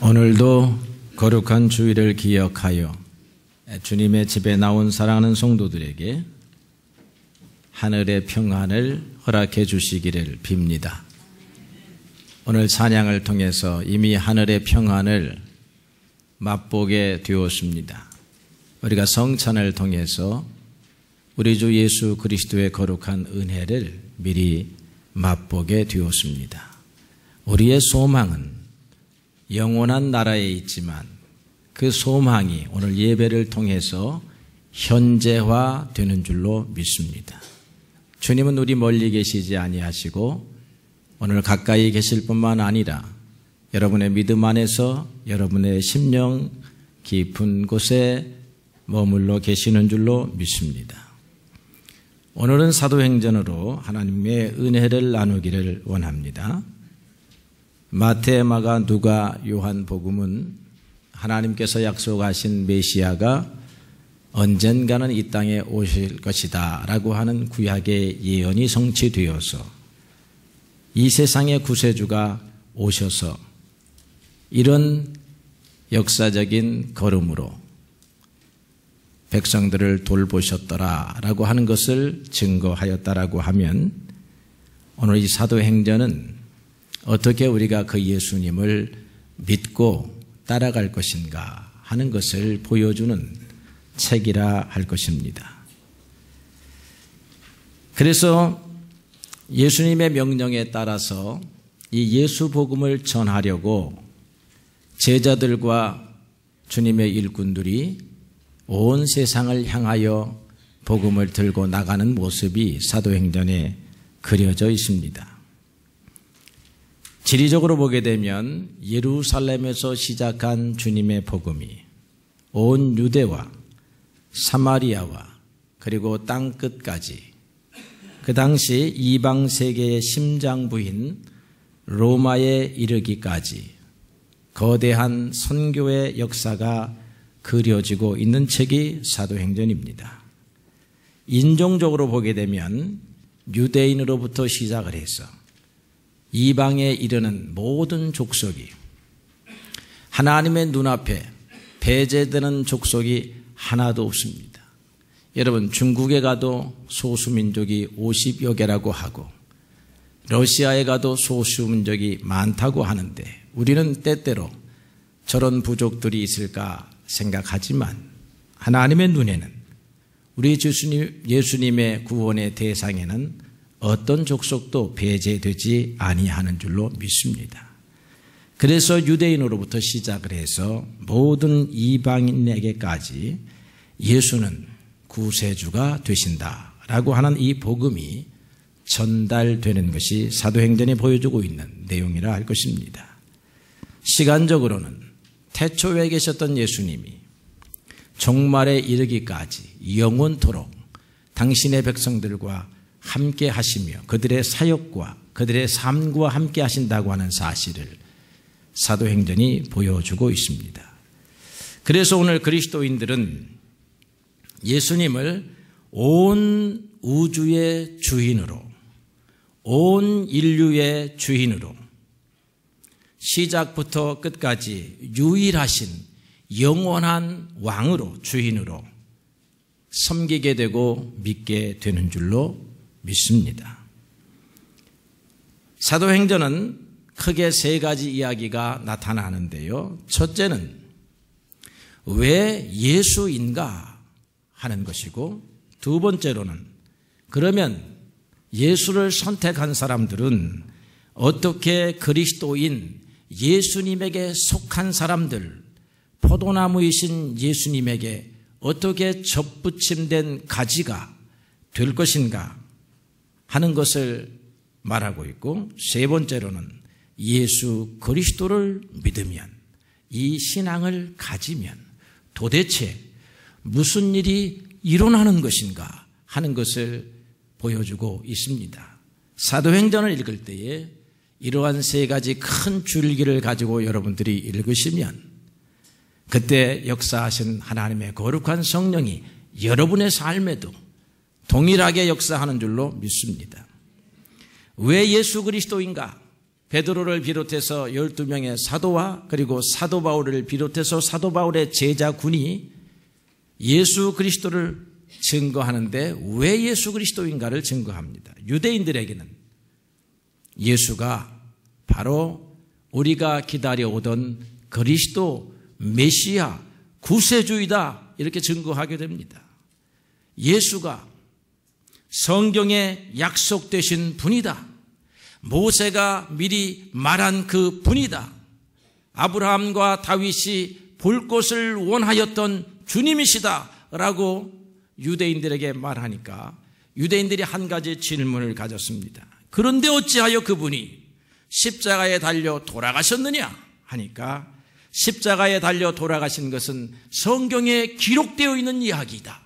오늘도 거룩한 주일을 기억하여 주님의 집에 나온 사랑하는 성도들에게 하늘의 평안을 허락해 주시기를 빕니다. 오늘 찬양을 통해서 이미 하늘의 평안을 맛보게 되었습니다. 우리가 성찬을 통해서 우리 주 예수 그리스도의 거룩한 은혜를 미리 맛보게 되었습니다. 우리의 소망은 영원한 나라에 있지만 그 소망이 오늘 예배를 통해서 현재화되는 줄로 믿습니다. 주님은 우리 멀리 계시지 아니하시고 오늘 가까이 계실 뿐만 아니라 여러분의 믿음 안에서 여러분의 심령 깊은 곳에 머물러 계시는 줄로 믿습니다. 오늘은 사도행전으로 하나님의 은혜를 나누기를 원합니다. 마태, 마가, 누가, 요한 복음은 하나님께서 약속하신 메시아가 언젠가는 이 땅에 오실 것이다 라고 하는 구약의 예언이 성취되어서 이 세상의 구세주가 오셔서 이런 역사적인 걸음으로 백성들을 돌보셨더라 라고 하는 것을 증거하였다라고 하면 오늘 이 사도행전은 어떻게 우리가 그 예수님을 믿고 따라갈 것인가 하는 것을 보여주는 책이라 할 것입니다. 그래서 예수님의 명령에 따라서 이 예수 복음을 전하려고 제자들과 주님의 일꾼들이 온 세상을 향하여 복음을 들고 나가는 모습이 사도행전에 그려져 있습니다. 지리적으로 보게 되면 예루살렘에서 시작한 주님의 복음이 온 유대와 사마리아와 그리고 땅끝까지 그 당시 이방 세계의 심장부인 로마에 이르기까지 거대한 선교의 역사가 그려지고 있는 책이 사도행전입니다. 인종적으로 보게 되면 유대인으로부터 시작을 해서 이방에 이르는 모든 족속이 하나님의 눈앞에 배제되는 족속이 하나도 없습니다. 여러분, 중국에 가도 소수민족이 50여 개라고 하고 러시아에 가도 소수민족이 많다고 하는데 우리는 때때로 저런 부족들이 있을까 생각하지만 하나님의 눈에는 우리 예수님의 구원의 대상에는 어떤 족속도 배제되지 아니하는 줄로 믿습니다. 그래서 유대인으로부터 시작을 해서 모든 이방인에게까지 예수는 구세주가 되신다라고 하는 이 복음이 전달되는 것이 사도행전에 보여주고 있는 내용이라 할 것입니다. 시간적으로는 태초에 계셨던 예수님이 종말에 이르기까지 영원토록 당신의 백성들과 함께 하시며 그들의 사역과 그들의 삶과 함께 하신다고 하는 사실을 사도행전이 보여주고 있습니다. 그래서 오늘 그리스도인들은 예수님을 온 우주의 주인으로, 온 인류의 주인으로, 시작부터 끝까지 유일하신 영원한 왕으로, 주인으로 섬기게 되고 믿게 되는 줄로 믿습니다. 사도행전은 크게 세 가지 이야기가 나타나는데요. 첫째는 왜 예수인가 하는 것이고, 두 번째로는 그러면 예수를 선택한 사람들은 어떻게 그리스도인 예수님에게 속한 사람들, 포도나무이신 예수님에게 어떻게 접붙임된 가지가 될 것인가 하는 것을 말하고 있고, 세 번째로는 예수 그리스도를 믿으면, 이 신앙을 가지면 도대체 무슨 일이 일어나는 것인가 하는 것을 보여주고 있습니다. 사도행전을 읽을 때에 이러한 세 가지 큰 줄기를 가지고 여러분들이 읽으시면 그때 역사하신 하나님의 거룩한 성령이 여러분의 삶에도 동일하게 역사하는 줄로 믿습니다. 왜 예수 그리스도인가? 베드로를 비롯해서 12명의 사도와 그리고 사도 바울을 비롯해서 사도 바울의 제자군이 예수 그리스도를 증거하는데 왜 예수 그리스도인가를 증거합니다. 유대인들에게는 예수가 바로 우리가 기다려오던 그리스도 메시아 구세주이다 이렇게 증거하게 됩니다. 예수가 성경에 약속되신 분이다. 모세가 미리 말한 그 분이다. 아브라함과 다윗이 볼 것을 원하였던 주님이시다 라고 유대인들에게 말하니까 유대인들이 한 가지 질문을 가졌습니다. 그런데 어찌하여 그분이 십자가에 달려 돌아가셨느냐 하니까 십자가에 달려 돌아가신 것은 성경에 기록되어 있는 이야기이다.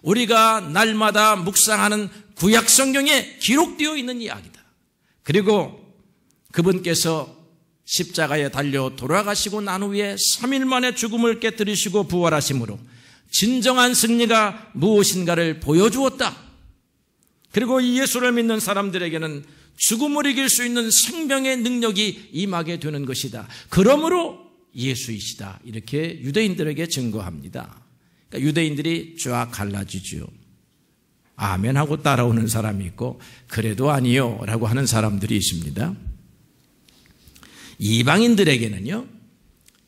우리가 날마다 묵상하는 구약 성경에 기록되어 있는 이야기다. 그리고 그분께서 십자가에 달려 돌아가시고 난 후에 3일 만에 죽음을 깨뜨리시고 부활하심으로 진정한 승리가 무엇인가를 보여주었다. 그리고 이 예수를 믿는 사람들에게는 죽음을 이길 수 있는 생명의 능력이 임하게 되는 것이다. 그러므로 예수이시다. 이렇게 유대인들에게 증거합니다. 그러니까 유대인들이 쫙 갈라지죠. 아멘 하고 따라오는 사람이 있고 그래도 아니요 라고 하는 사람들이 있습니다. 이방인들에게는요,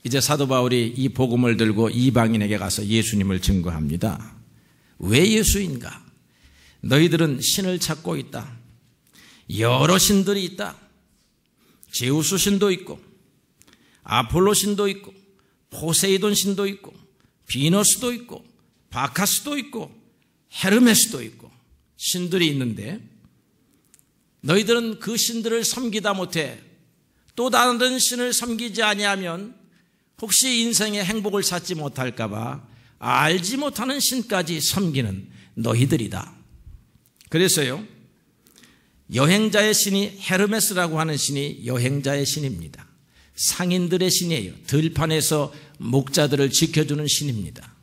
이제 사도 바울이 이 복음을 들고 이방인에게 가서 예수님을 증거합니다. 왜 예수인가? 너희들은 신을 찾고 있다. 여러 신들이 있다. 제우스 신도 있고 아폴로 신도 있고 포세이돈 신도 있고 비너스도 있고 바카스도 있고 헤르메스도 있고 신들이 있는데 너희들은 그 신들을 섬기다 못해 또 다른 신을 섬기지 아니하면 혹시 인생의 행복을 찾지 못할까 봐 알지 못하는 신까지 섬기는 너희들이다. 그래서요, 여행자의 신이 헤르메스라고 하는 신이 여행자의 신입니다. 상인들의 신이에요. 들판에서 목자들을 지켜주는 신입니다.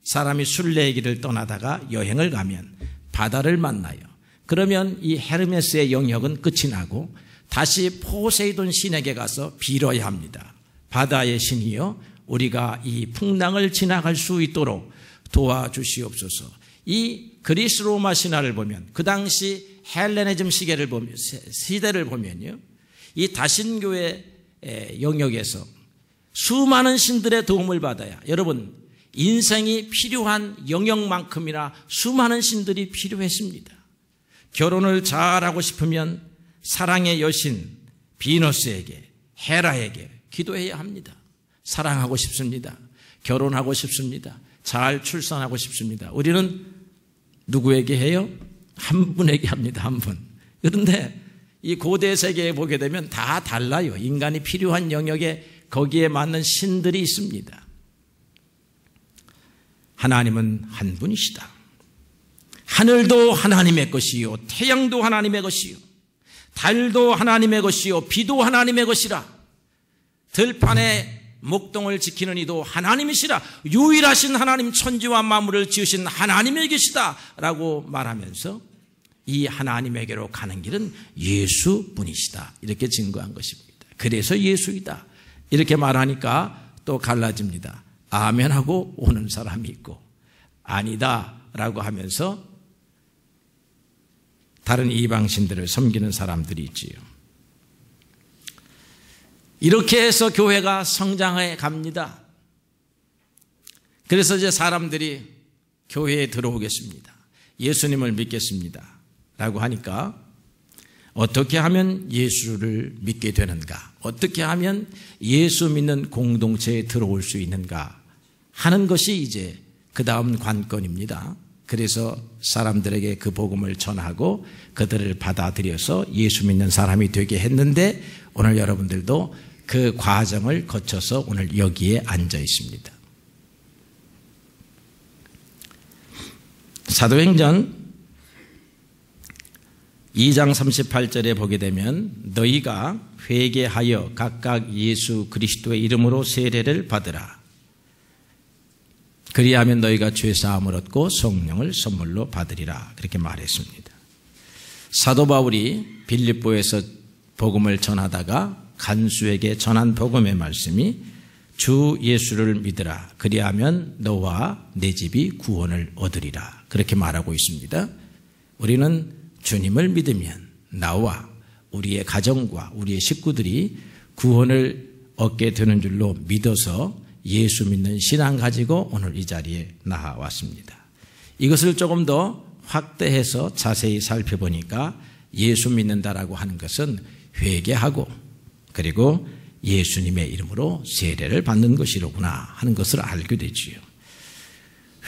사람이 순례길을 떠나다가 여행을 가면 바다를 만나요. 그러면 이 헤르메스의 영역은 끝이 나고 다시 포세이돈 신에게 가서 빌어야 합니다. 바다의 신이여, 우리가 이 풍랑을 지나갈 수 있도록 도와주시옵소서. 이 그리스 로마 신화를 보면, 그 당시 헬레니즘 시대를 보면요, 이 다신교의 영역에서 수많은 신들의 도움을 받아야, 여러분 인생이 필요한 영역만큼이나 수많은 신들이 필요했습니다. 결혼을 잘하고 싶으면 사랑의 여신 비너스에게, 헤라에게 기도해야 합니다. 사랑하고 싶습니다. 결혼하고 싶습니다. 잘 출산하고 싶습니다. 우리는 누구에게 해요? 한 분에게 합니다. 한 분. 그런데 이 고대 세계에 보게 되면 다 달라요. 인간이 필요한 영역에 거기에 맞는 신들이 있습니다. 하나님은 한 분이시다. 하늘도 하나님의 것이요, 태양도 하나님의 것이요, 달도 하나님의 것이요, 비도 하나님의 것이라. 들판에 목동을 지키는 이도 하나님이시라. 유일하신 하나님, 천지와 만물을 지으신 하나님의 것이다 라고 말하면서 이 하나님에게로 가는 길은 예수뿐이시다 이렇게 증거한 것입니다. 그래서 예수이다 이렇게 말하니까 또 갈라집니다. 아멘 하고 오는 사람이 있고 아니다 라고 하면서 다른 이방신들을 섬기는 사람들이 있지요. 이렇게 해서 교회가 성장해 갑니다. 그래서 이제 사람들이 교회에 들어오겠습니다. 예수님을 믿겠습니다 라고 하니까 어떻게 하면 예수를 믿게 되는가, 어떻게 하면 예수 믿는 공동체에 들어올 수 있는가 하는 것이 이제 그 다음 관건입니다. 그래서 사람들에게 그 복음을 전하고 그들을 받아들여서 예수 믿는 사람이 되게 했는데 오늘 여러분들도 그 과정을 거쳐서 오늘 여기에 앉아 있습니다. 사도행전 2장 38절에 보게 되면 너희가 회개하여 각각 예수 그리스도의 이름으로 세례를 받으라. 그리하면 너희가 죄사함을 얻고 성령을 선물로 받으리라. 그렇게 말했습니다. 사도 바울이 빌립보에서 복음을 전하다가 간수에게 전한 복음의 말씀이 주 예수를 믿으라. 그리하면 너와 내 집이 구원을 얻으리라. 그렇게 말하고 있습니다. 우리는 주님을 믿으면 나와 우리의 가정과 우리의 식구들이 구원을 얻게 되는 줄로 믿어서 예수 믿는 신앙 가지고 오늘 이 자리에 나와왔습니다. 이것을 조금 더 확대해서 자세히 살펴보니까 예수 믿는다라고 하는 것은 회개하고 그리고 예수님의 이름으로 세례를 받는 것이로구나 하는 것을 알게 되지요.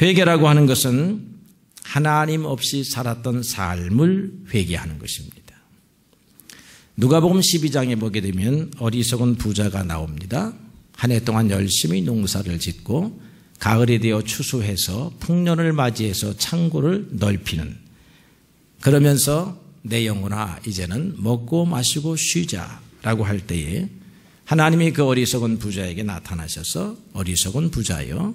회개라고 하는 것은 하나님 없이 살았던 삶을 회개하는 것입니다. 누가복음 12장에 보게 되면 어리석은 부자가 나옵니다. 한 해 동안 열심히 농사를 짓고 가을이 되어 추수해서 풍년을 맞이해서 창고를 넓히는, 그러면서 내 영혼아 이제는 먹고 마시고 쉬자라고 할 때에 하나님이 그 어리석은 부자에게 나타나셔서 어리석은 부자여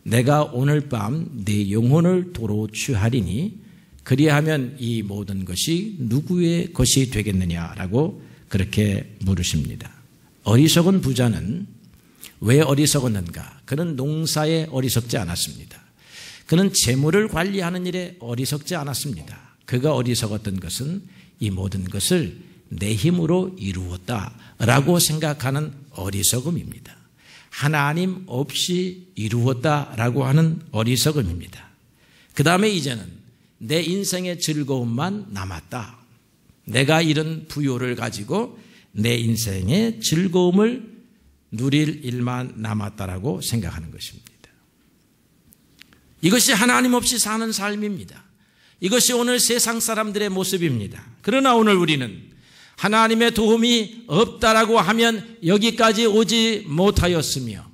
내가 오늘 밤 내 영혼을 도로 취하리니 그리하면 이 모든 것이 누구의 것이 되겠느냐라고 그렇게 물으십니다. 어리석은 부자는 왜 어리석었는가? 그는 농사에 어리석지 않았습니다. 그는 재물을 관리하는 일에 어리석지 않았습니다. 그가 어리석었던 것은 이 모든 것을 내 힘으로 이루었다라고 생각하는 어리석음입니다. 하나님 없이 이루었다라고 하는 어리석음입니다. 그 다음에 이제는 내 인생의 즐거움만 남았다. 내가 이런 부요를 가지고 내 인생의 즐거움을 누릴 일만 남았다라고 생각하는 것입니다. 이것이 하나님 없이 사는 삶입니다. 이것이 오늘 세상 사람들의 모습입니다. 그러나 오늘 우리는 하나님의 도움이 없다라고 하면 여기까지 오지 못하였으며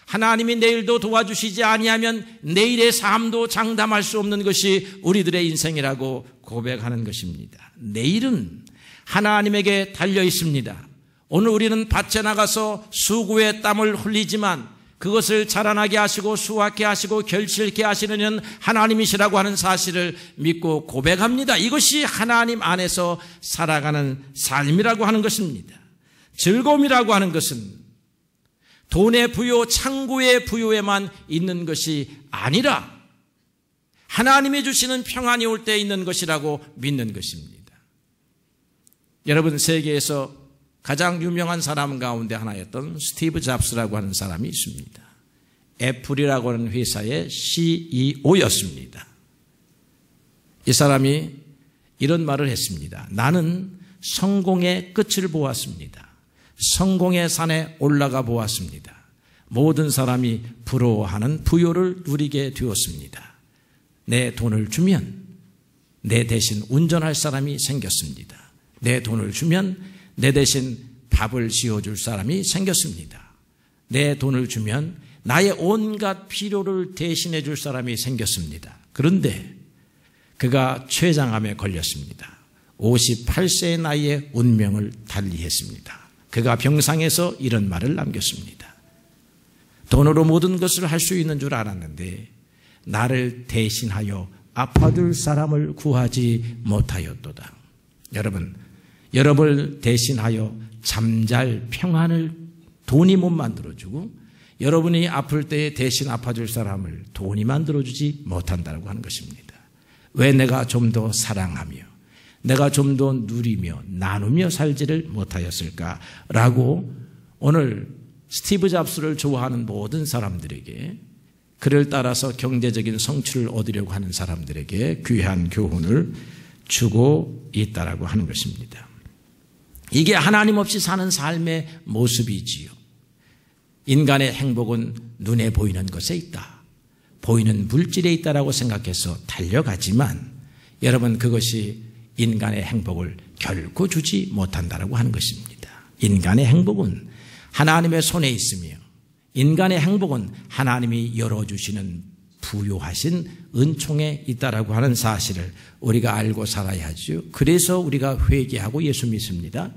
하나님이 내일도 도와주시지 아니하면 내일의 삶도 장담할 수 없는 것이 우리들의 인생이라고 고백하는 것입니다. 내일은 하나님에게 달려 있습니다. 오늘 우리는 밭에 나가서 수고의 땀을 흘리지만 그것을 자라나게 하시고 수확게 하시고 결실케 하시는 이는 하나님이시라고 하는 사실을 믿고 고백합니다. 이것이 하나님 안에서 살아가는 삶이라고 하는 것입니다. 즐거움이라고 하는 것은 돈의 부요, 창고의 부요에만 있는 것이 아니라 하나님이 주시는 평안이 올 때 있는 것이라고 믿는 것입니다. 여러분, 세계에서 가장 유명한 사람 가운데 하나였던 스티브 잡스라고 하는 사람이 있습니다. 애플이라고 하는 회사의 CEO였습니다. 이 사람이 이런 말을 했습니다. 나는 성공의 끝을 보았습니다. 성공의 산에 올라가 보았습니다. 모든 사람이 부러워하는 부요를 누리게 되었습니다. 내 돈을 주면 내 대신 운전할 사람이 생겼습니다. 내 돈을 주면 내 대신 밥을 지어줄 사람이 생겼습니다. 내 돈을 주면 나의 온갖 필요를 대신해 줄 사람이 생겼습니다. 그런데 그가 췌장암에 걸렸습니다. 58세의 나이에 운명을 달리했습니다. 그가 병상에서 이런 말을 남겼습니다. 돈으로 모든 것을 할 수 있는 줄 알았는데 나를 대신하여 아파줄 사람을 구하지 못하였도다. 여러분을 대신하여 잠잘 평안을 돈이 못 만들어주고 여러분이 아플 때에 대신 아파줄 사람을 돈이 만들어주지 못한다고 하는 것입니다. 왜 내가 좀 더 사랑하며 내가 좀 더 누리며 나누며 살지를 못하였을까라고 오늘 스티브 잡스를 좋아하는 모든 사람들에게, 그를 따라서 경제적인 성취를 얻으려고 하는 사람들에게 귀한 교훈을 주고 있다라고 하는 것입니다. 이게 하나님 없이 사는 삶의 모습이지요. 인간의 행복은 눈에 보이는 것에 있다. 보이는 물질에 있다라고 생각해서 달려가지만 여러분, 그것이 인간의 행복을 결코 주지 못한다라고 하는 것입니다. 인간의 행복은 하나님의 손에 있으며 인간의 행복은 하나님이 열어주시는 부요하신 은총에 있다라고 하는 사실을 우리가 알고 살아야 하죠. 그래서 우리가 회개하고 예수 믿습니다.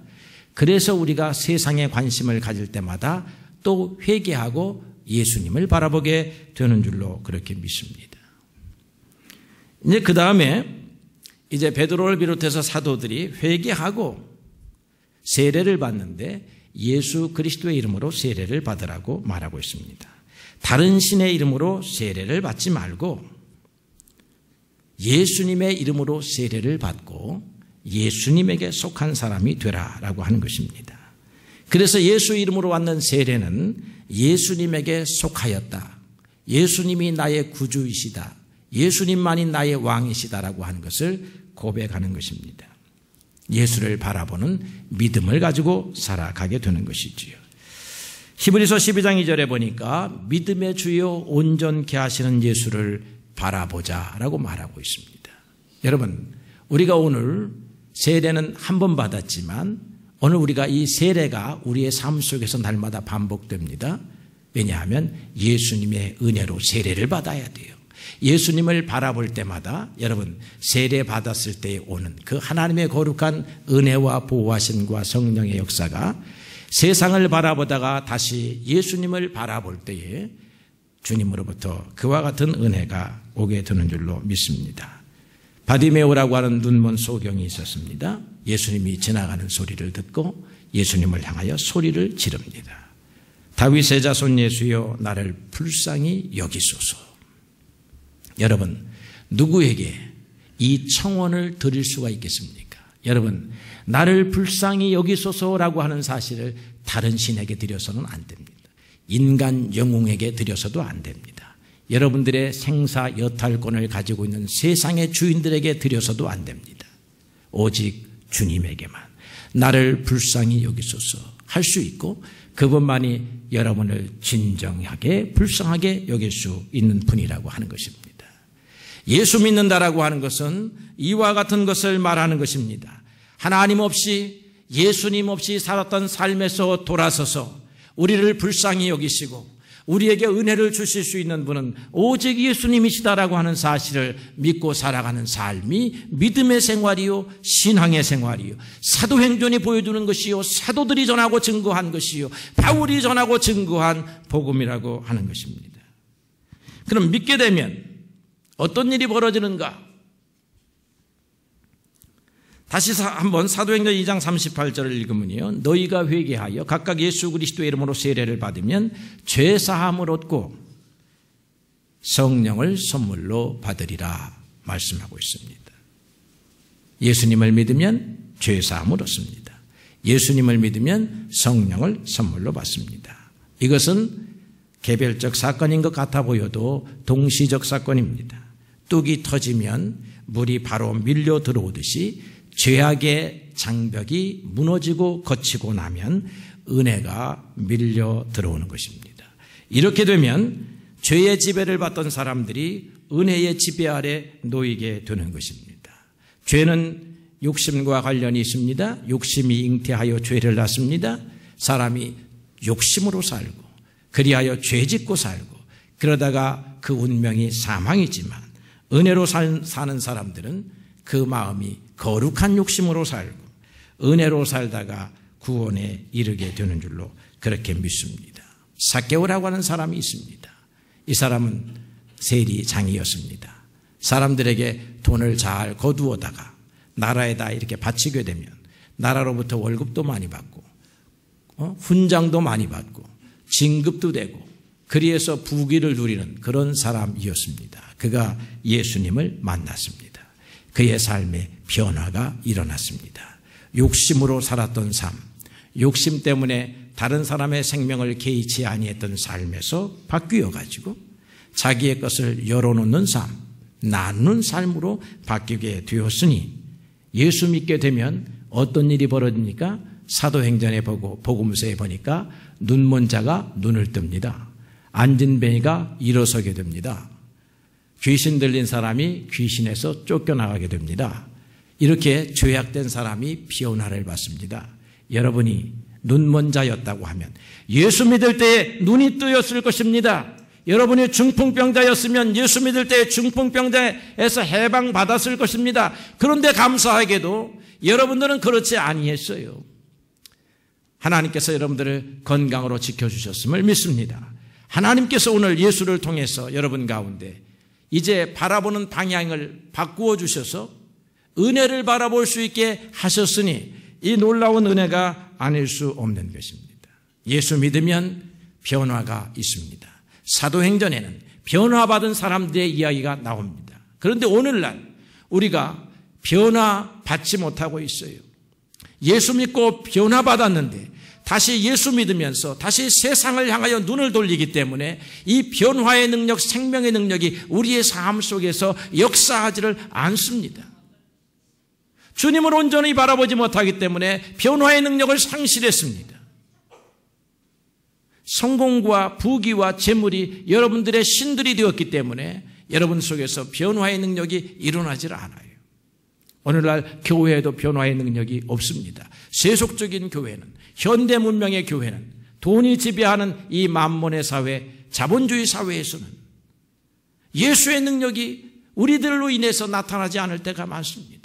그래서 우리가 세상에 관심을 가질 때마다 또 회개하고 예수님을 바라보게 되는 줄로 그렇게 믿습니다. 이제 그 다음에 이제 베드로를 비롯해서 사도들이 회개하고 세례를 받는데 예수 그리스도의 이름으로 세례를 받으라고 말하고 있습니다. 다른 신의 이름으로 세례를 받지 말고 예수님의 이름으로 세례를 받고 예수님에게 속한 사람이 되라라고 하는 것입니다. 그래서 예수 이름으로 받는 세례는 예수님에게 속하였다. 예수님이 나의 구주이시다. 예수님만이 나의 왕이시다라고 하는 것을 고백하는 것입니다. 예수를 바라보는 믿음을 가지고 살아가게 되는 것이지요. 히브리서 12장 2절에 보니까 믿음의 주요 온전케 하시는 예수를 바라보자라고 말하고 있습니다. 여러분, 우리가 오늘 세례는 한 번 받았지만 오늘 우리가 이 세례가 우리의 삶 속에서 날마다 반복됩니다. 왜냐하면 예수님의 은혜로 세례를 받아야 돼요. 예수님을 바라볼 때마다 여러분 세례 받았을 때 오는 그 하나님의 거룩한 은혜와 보호하심과 성령의 역사가 세상을 바라보다가 다시 예수님을 바라볼 때에 주님으로부터 그와 같은 은혜가 오게 되는 줄로 믿습니다. 바디메오라고 하는 눈먼 소경이 있었습니다. 예수님이 지나가는 소리를 듣고 예수님을 향하여 소리를 지릅니다. 다윗의 자손 예수여 나를 불쌍히 여기소서. 여러분, 누구에게 이 청원을 드릴 수가 있겠습니까? 여러분, 나를 불쌍히 여기소서라고 하는 사실을 다른 신에게 드려서는 안 됩니다. 인간 영웅에게 드려서도 안 됩니다. 여러분들의 생사 여탈권을 가지고 있는 세상의 주인들에게 드려서도 안 됩니다. 오직 주님에게만 나를 불쌍히 여기소서 할 수 있고 그분만이 여러분을 진정하게 불쌍하게 여길 수 있는 분이라고 하는 것입니다. 예수 믿는다라고 하는 것은 이와 같은 것을 말하는 것입니다. 하나님 없이 예수님 없이 살았던 삶에서 돌아서서 우리를 불쌍히 여기시고 우리에게 은혜를 주실 수 있는 분은 오직 예수님이시다라고 하는 사실을 믿고 살아가는 삶이 믿음의 생활이요 신앙의 생활이요 사도행전이 보여주는 것이요 사도들이 전하고 증거한 것이요 바울이 전하고 증거한 복음이라고 하는 것입니다. 그럼 믿게 되면 어떤 일이 벌어지는가? 다시 한번 사도행전 2장 38절을 읽으면요. 너희가 회개하여 각각 예수 그리스도의 이름으로 세례를 받으면 죄사함을 얻고 성령을 선물로 받으리라 말씀하고 있습니다. 예수님을 믿으면 죄사함을 얻습니다. 예수님을 믿으면 성령을 선물로 받습니다. 이것은 개별적 사건인 것 같아 보여도 동시적 사건입니다. 뚝이 터지면 물이 바로 밀려 들어오듯이 죄악의 장벽이 무너지고 거치고 나면 은혜가 밀려 들어오는 것입니다. 이렇게 되면 죄의 지배를 받던 사람들이 은혜의 지배 아래 놓이게 되는 것입니다. 죄는 욕심과 관련이 있습니다. 욕심이 잉태하여 죄를 낳습니다. 사람이 욕심으로 살고 그리하여 죄짓고 살고 그러다가 그 운명이 사망이지만 은혜로 사는 사람들은 그 마음이 거룩한 욕심으로 살고 은혜로 살다가 구원에 이르게 되는 줄로 그렇게 믿습니다. 삭개오라고 하는 사람이 있습니다. 이 사람은 세리장이었습니다. 사람들에게 돈을 잘 거두어다가 나라에다 이렇게 바치게 되면 나라로부터 월급도 많이 받고 훈장도 많이 받고 진급도 되고 그리해서 부귀를 누리는 그런 사람이었습니다. 그가 예수님을 만났습니다. 그의 삶에 변화가 일어났습니다. 욕심으로 살았던 삶, 욕심 때문에 다른 사람의 생명을 개의치 아니했던 삶에서 바뀌어 가지고 자기의 것을 열어놓는 삶, 나누는 삶으로 바뀌게 되었으니 예수 믿게 되면 어떤 일이 벌어집니까? 사도행전에 보고 복음서에 보니까 눈먼 자가 눈을 뜹니다. 앉은 뱅이가 일어서게 됩니다. 귀신 들린 사람이 귀신에서 쫓겨나가게 됩니다. 이렇게 죄악된 사람이 피어나를 받습니다. 여러분이 눈먼 자였다고 하면 예수 믿을 때에 눈이 뜨였을 것입니다. 여러분이 중풍병자였으면 예수 믿을 때에 중풍병자에서 해방받았을 것입니다. 그런데 감사하게도 여러분들은 그렇지 아니했어요. 하나님께서 여러분들을 건강으로 지켜주셨음을 믿습니다. 하나님께서 오늘 예수를 통해서 여러분 가운데 이제 바라보는 방향을 바꾸어 주셔서 은혜를 바라볼 수 있게 하셨으니 이 놀라운 은혜가 아닐 수 없는 것입니다. 예수 믿으면 변화가 있습니다. 사도행전에는 변화받은 사람들의 이야기가 나옵니다. 그런데 오늘날 우리가 변화받지 못하고 있어요. 예수 믿고 변화받았는데 다시 예수 믿으면서 다시 세상을 향하여 눈을 돌리기 때문에 이 변화의 능력, 생명의 능력이 우리의 삶 속에서 역사하지를 않습니다. 주님을 온전히 바라보지 못하기 때문에 변화의 능력을 상실했습니다. 성공과 부귀와 재물이 여러분들의 신들이 되었기 때문에 여러분 속에서 변화의 능력이 일어나질 않아요. 오늘날 교회에도 변화의 능력이 없습니다. 세속적인 교회는, 현대 문명의 교회는, 돈이 지배하는 이 만몬의 사회, 자본주의 사회에서는 예수의 능력이 우리들로 인해서 나타나지 않을 때가 많습니다.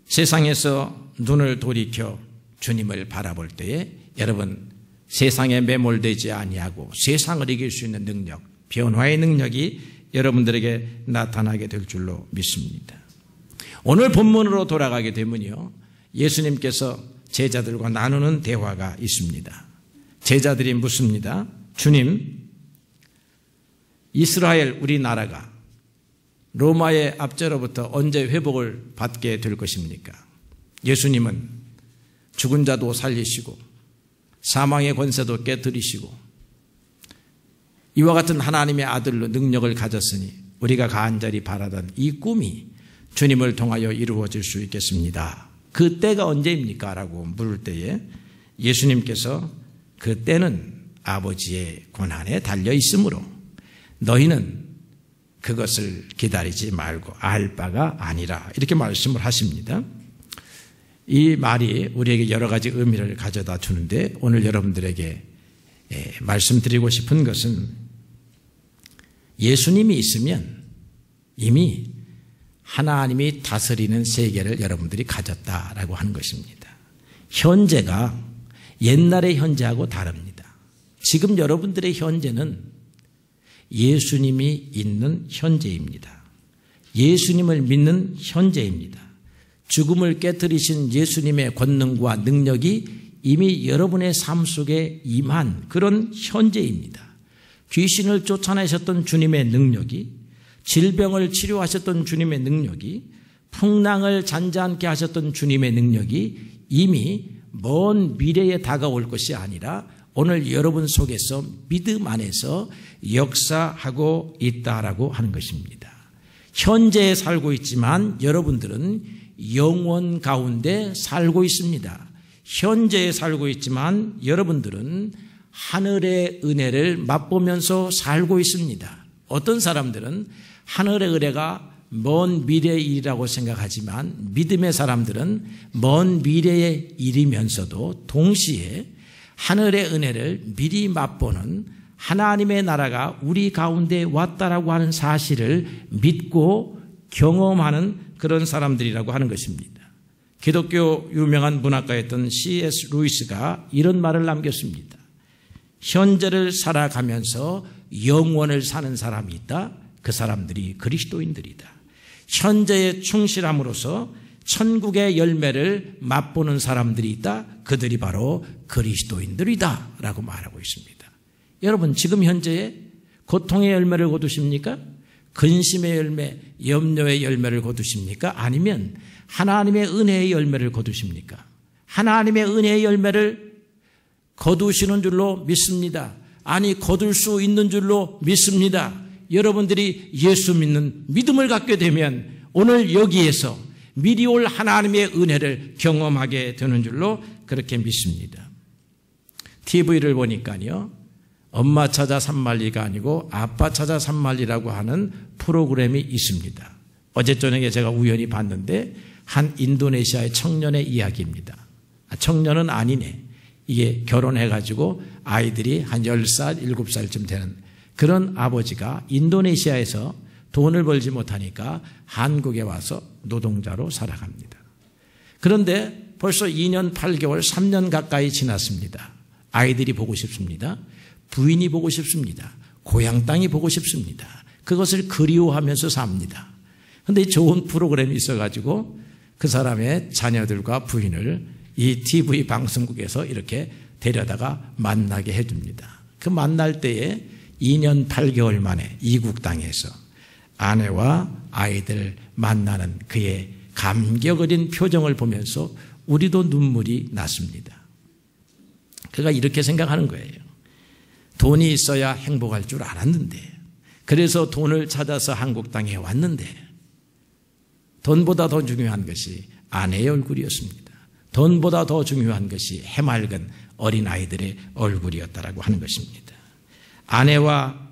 세상에서 눈을 돌이켜 주님을 바라볼 때에 여러분 세상에 매몰되지 아니하고 세상을 이길 수 있는 능력, 변화의 능력이 여러분들에게 나타나게 될 줄로 믿습니다. 오늘 본문으로 돌아가게 되면요, 예수님께서 제자들과 나누는 대화가 있습니다. 제자들이 묻습니다. 주님, 이스라엘 우리나라가 로마의 압제로부터 언제 회복을 받게 될 것입니까? 예수님은 죽은 자도 살리시고 사망의 권세도 깨뜨리시고 이와 같은 하나님의 아들로 능력을 가졌으니 우리가 간절히 바라던 이 꿈이 주님을 통하여 이루어질 수 있겠습니다. 그 때가 언제입니까? 라고 물을 때에 예수님께서 그 때는 아버지의 권한에 달려 있으므로 너희는 그것을 기다리지 말고 알 바가 아니라, 이렇게 말씀을 하십니다. 이 말이 우리에게 여러 가지 의미를 가져다 주는데 오늘 여러분들에게 말씀드리고 싶은 것은 예수님이 있으면 이미 하나님이 다스리는 세계를 여러분들이 가졌다라고 하는 것입니다. 현재가 옛날의 현재하고 다릅니다. 지금 여러분들의 현재는 예수님이 있는 현재입니다. 예수님을 믿는 현재입니다. 죽음을 깨뜨리신 예수님의 권능과 능력이 이미 여러분의 삶 속에 임한 그런 현재입니다. 귀신을 쫓아내셨던 주님의 능력이, 질병을 치료하셨던 주님의 능력이, 풍랑을 잔잔케 하셨던 주님의 능력이 이미 먼 미래에 다가올 것이 아니라 오늘 여러분 속에서 믿음 안에서 역사하고 있다라고 하는 것입니다. 현재에 살고 있지만 여러분들은 영원 가운데 살고 있습니다. 현재에 살고 있지만 여러분들은 하늘의 은혜를 맛보면서 살고 있습니다. 어떤 사람들은 하늘의 은혜가 먼 미래의 일이라고 생각하지만 믿음의 사람들은 먼 미래의 일이면서도 동시에 하늘의 은혜를 미리 맛보는 하나님의 나라가 우리 가운데 왔다라고 하는 사실을 믿고 경험하는 그런 사람들이라고 하는 것입니다. 기독교 유명한 문학가였던 C.S. 루이스가 이런 말을 남겼습니다. 현재를 살아가면서 영원을 사는 사람이 있다. 그 사람들이 그리스도인들이다. 현재에 충실함으로써 천국의 열매를 맛보는 사람들이 있다. 그들이 바로 그리스도인들이다 라고 말하고 있습니다. 여러분, 지금 현재에 고통의 열매를 거두십니까? 근심의 열매, 염려의 열매를 거두십니까? 아니면 하나님의 은혜의 열매를 거두십니까? 하나님의 은혜의 열매를 거두시는 줄로 믿습니다. 아니, 거둘 수 있는 줄로 믿습니다. 여러분들이 예수 믿는 믿음을 갖게 되면 오늘 여기에서 미리 올 하나님의 은혜를 경험하게 되는 줄로 그렇게 믿습니다. TV를 보니까요, 엄마 찾아 산말리가 아니고 아빠 찾아 산말리라고 하는 프로그램이 있습니다. 어제 저녁에 제가 우연히 봤는데 한 인도네시아의 청년의 이야기입니다. 청년은 아니네. 이게 결혼해가지고 아이들이 한 10살, 7살쯤 되는 그런 아버지가 인도네시아에서 돈을 벌지 못하니까 한국에 와서 노동자로 살아갑니다. 그런데 벌써 2년 8개월, 3년 가까이 지났습니다. 아이들이 보고 싶습니다. 부인이 보고 싶습니다. 고향 땅이 보고 싶습니다. 그것을 그리워하면서 삽니다. 그런데 좋은 프로그램이 있어가지고 그 사람의 자녀들과 부인을 이 TV 방송국에서 이렇게 데려다가 만나게 해줍니다. 그 만날 때에 2년 8개월 만에 이국 땅에서 아내와 아이들 만나는 그의 감격 어린 표정을 보면서 우리도 눈물이 났습니다. 그가 이렇게 생각하는 거예요. 돈이 있어야 행복할 줄 알았는데, 그래서 돈을 찾아서 한국 땅에 왔는데 돈보다 더 중요한 것이 아내의 얼굴이었습니다. 돈보다 더 중요한 것이 해맑은 어린아이들의 얼굴이었다라고 하는 것입니다. 아내와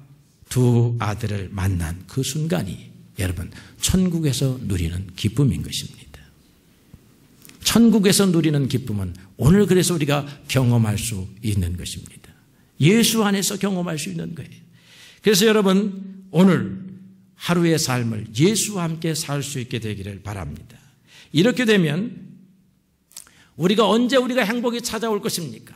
두 아들을 만난 그 순간이 여러분 천국에서 누리는 기쁨인 것입니다. 천국에서 누리는 기쁨은 오늘 그래서 우리가 경험할 수 있는 것입니다. 예수 안에서 경험할 수 있는 거예요. 그래서 여러분 오늘 하루의 삶을 예수와 함께 살 수 있게 되기를 바랍니다. 이렇게 되면 우리가 언제 우리가 행복이 찾아올 것입니까?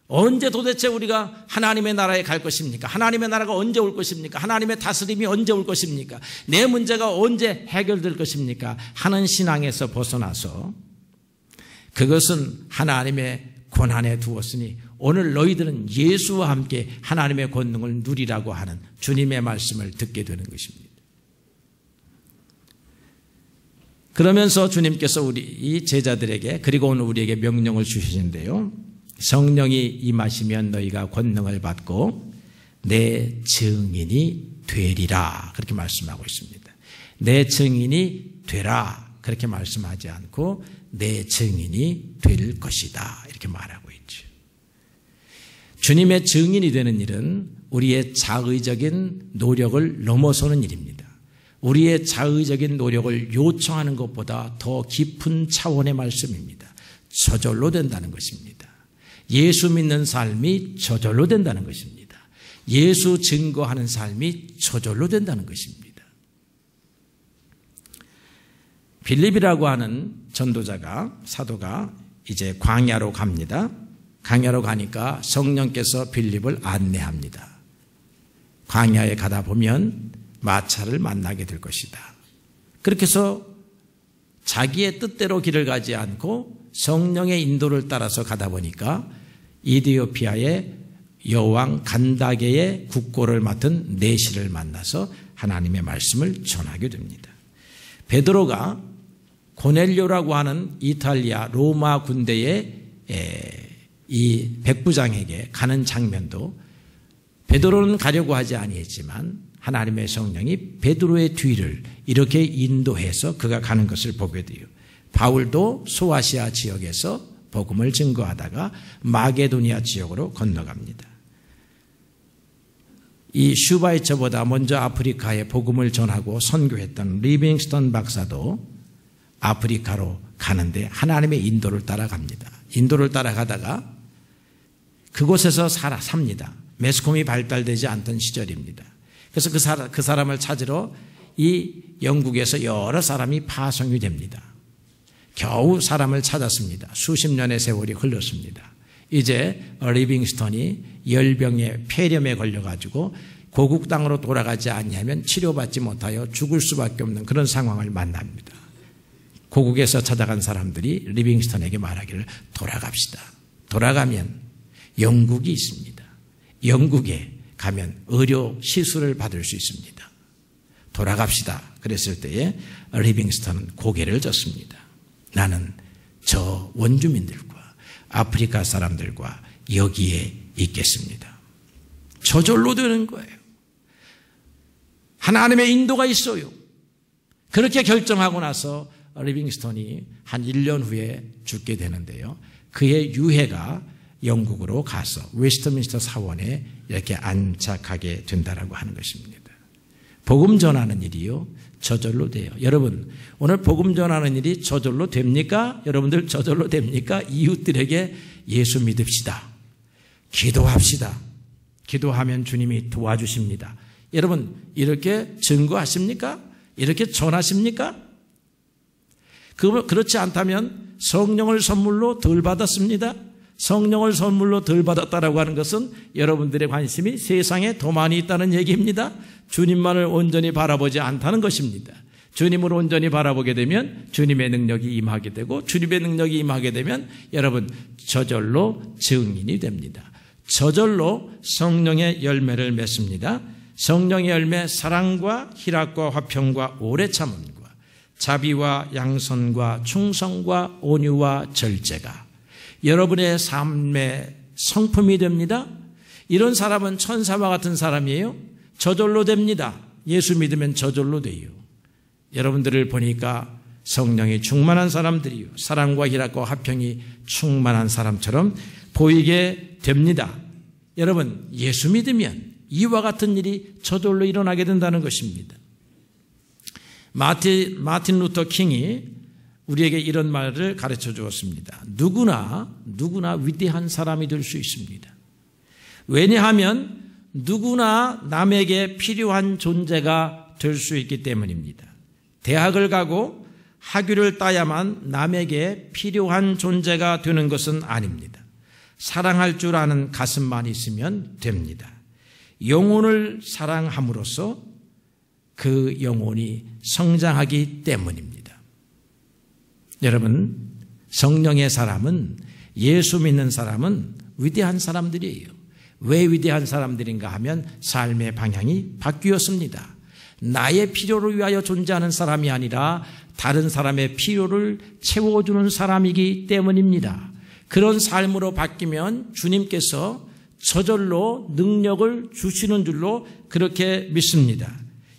언제 도대체 우리가 하나님의 나라에 갈 것입니까? 하나님의 나라가 언제 올 것입니까? 하나님의 다스림이 언제 올 것입니까? 내 문제가 언제 해결될 것입니까? 하는 신앙에서 벗어나서 그것은 하나님의 권한에 두었으니 오늘 너희들은 예수와 함께 하나님의 권능을 누리라고 하는 주님의 말씀을 듣게 되는 것입니다. 그러면서 주님께서 우리 이 제자들에게 그리고 오늘 우리에게 명령을 주시는데요. 성령이 임하시면 너희가 권능을 받고 내 증인이 되리라 그렇게 말씀하고 있습니다. 내 증인이 되라 그렇게 말씀하지 않고 내 증인이 될 것이다 이렇게 말하고 있죠. 주님의 증인이 되는 일은 우리의 자의적인 노력을 넘어서는 일입니다. 우리의 자의적인 노력을 요청하는 것보다 더 깊은 차원의 말씀입니다. 저절로 된다는 것입니다. 예수 믿는 삶이 저절로 된다는 것입니다. 예수 증거하는 삶이 저절로 된다는 것입니다. 빌립이라고 하는 전도자가 사도가 이제 광야로 갑니다. 광야로 가니까 성령께서 빌립을 안내합니다. 광야에 가다 보면 마차를 만나게 될 것이다. 그렇게 해서 자기의 뜻대로 길을 가지 않고 성령의 인도를 따라서 가다 보니까 이디오피아의 여왕 간다게의 국고를 맡은 내시를 만나서 하나님의 말씀을 전하게 됩니다. 베드로가 고넬료라고 하는 이탈리아 로마 군대의 이 백부장에게 가는 장면도 베드로는 가려고 하지 아니했지만 하나님의 성령이 베드로의 뒤를 이렇게 인도해서 그가 가는 것을 보게 돼요. 바울도 소아시아 지역에서 복음을 증거하다가 마게도니아 지역으로 건너갑니다. 이 슈바이처보다 먼저 아프리카에 복음을 전하고 선교했던 리빙스턴 박사도 아프리카로 가는데 하나님의 인도를 따라갑니다. 인도를 따라가다가 그곳에서 삽니다. 매스컴이 발달되지 않던 시절입니다. 그래서 그 사람을 찾으러 이 영국에서 여러 사람이 파송이 됩니다. 겨우 사람을 찾았습니다. 수십 년의 세월이 흘렀습니다. 이제 리빙스턴이 열병의 폐렴에 걸려가지고 고국 땅으로 돌아가지 않냐면 치료받지 못하여 죽을 수밖에 없는 그런 상황을 만납니다. 고국에서 찾아간 사람들이 리빙스턴에게 말하기를 돌아갑시다. 돌아가면 영국이 있습니다. 영국에 가면 의료 시술을 받을 수 있습니다. 돌아갑시다. 그랬을 때에 리빙스턴은 고개를 젓습니다. 나는 저 원주민들과 아프리카 사람들과 여기에 있겠습니다. 저절로 되는 거예요. 하나님의 인도가 있어요. 그렇게 결정하고 나서 리빙스턴이 한 1년 후에 죽게 되는데요. 그의 유해가 영국으로 가서 웨스트민스터 사원에 이렇게 안착하게 된다라고 하는 것입니다. 복음 전하는 일이요 저절로 돼요. 여러분 오늘 복음 전하는 일이 저절로 됩니까? 여러분들 저절로 됩니까? 이웃들에게 예수 믿읍시다. 기도합시다. 기도하면 주님이 도와주십니다. 여러분 이렇게 증거하십니까? 이렇게 전하십니까? 그렇지 않다면 성령을 선물로 덜 받았습니다. 성령을 선물로 덜 받았다라고 하는 것은 여러분들의 관심이 세상에 더 많이 있다는 얘기입니다. 주님만을 온전히 바라보지 않다는 것입니다. 주님을 온전히 바라보게 되면 주님의 능력이 임하게 되고, 주님의 능력이 임하게 되면 여러분 저절로 증인이 됩니다. 저절로 성령의 열매를 맺습니다. 성령의 열매, 사랑과 희락과 화평과 오래 참음과 자비와 양선과 충성과 온유와 절제가 여러분의 삶의 성품이 됩니다. 이런 사람은 천사와 같은 사람이에요. 저절로 됩니다. 예수 믿으면 저절로 돼요. 여러분들을 보니까 성령이 충만한 사람들이요, 사랑과 희락과 화평이 충만한 사람처럼 보이게 됩니다. 여러분, 예수 믿으면 이와 같은 일이 저절로 일어나게 된다는 것입니다. 마틴 루터 킹이 우리에게 이런 말을 가르쳐 주었습니다. 누구나 위대한 사람이 될 수 있습니다. 왜냐하면 누구나 남에게 필요한 존재가 될 수 있기 때문입니다. 대학을 가고 학위를 따야만 남에게 필요한 존재가 되는 것은 아닙니다. 사랑할 줄 아는 가슴만 있으면 됩니다. 영혼을 사랑함으로써 그 영혼이 성장하기 때문입니다. 여러분, 성령의 사람은, 예수 믿는 사람은 위대한 사람들이에요. 왜 위대한 사람들인가 하면 삶의 방향이 바뀌었습니다. 나의 필요를 위하여 존재하는 사람이 아니라 다른 사람의 필요를 채워주는 사람이기 때문입니다. 그런 삶으로 바뀌면 주님께서 저절로 능력을 주시는 줄로 그렇게 믿습니다.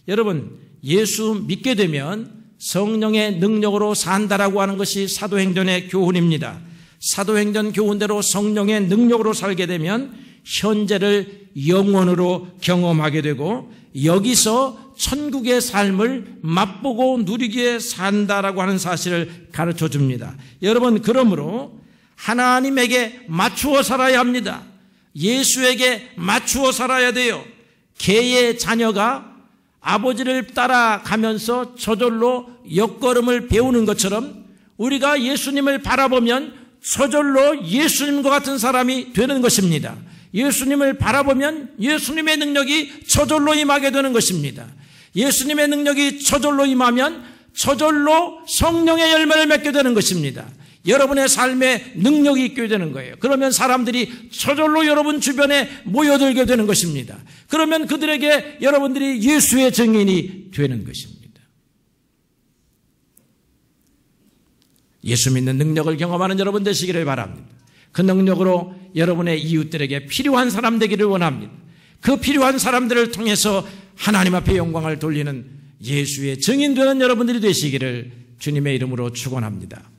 여러분, 예수 믿게 되면 성령의 능력으로 산다라고 하는 것이 사도행전의 교훈입니다. 사도행전 교훈대로 성령의 능력으로 살게 되면 현재를 영원으로 경험하게 되고, 여기서 천국의 삶을 맛보고 누리게 산다라고 하는 사실을 가르쳐 줍니다. 여러분, 그러므로 하나님에게 맞추어 살아야 합니다. 예수에게 맞추어 살아야 돼요. 개의 자녀가 아버지를 따라가면서 저절로 옆걸음을 배우는 것처럼 우리가 예수님을 바라보면 저절로 예수님과 같은 사람이 되는 것입니다. 예수님을 바라보면 예수님의 능력이 저절로 임하게 되는 것입니다. 예수님의 능력이 저절로 임하면 저절로 성령의 열매를 맺게 되는 것입니다. 여러분의 삶에 능력이 있게 되는 거예요. 그러면 사람들이 저절로 여러분 주변에 모여들게 되는 것입니다. 그러면 그들에게 여러분들이 예수의 증인이 되는 것입니다. 예수 믿는 능력을 경험하는 여러분 되시기를 바랍니다. 그 능력으로 여러분의 이웃들에게 필요한 사람 되기를 원합니다. 그 필요한 사람들을 통해서 하나님 앞에 영광을 돌리는 예수의 증인 되는 여러분들이 되시기를 주님의 이름으로 축원합니다.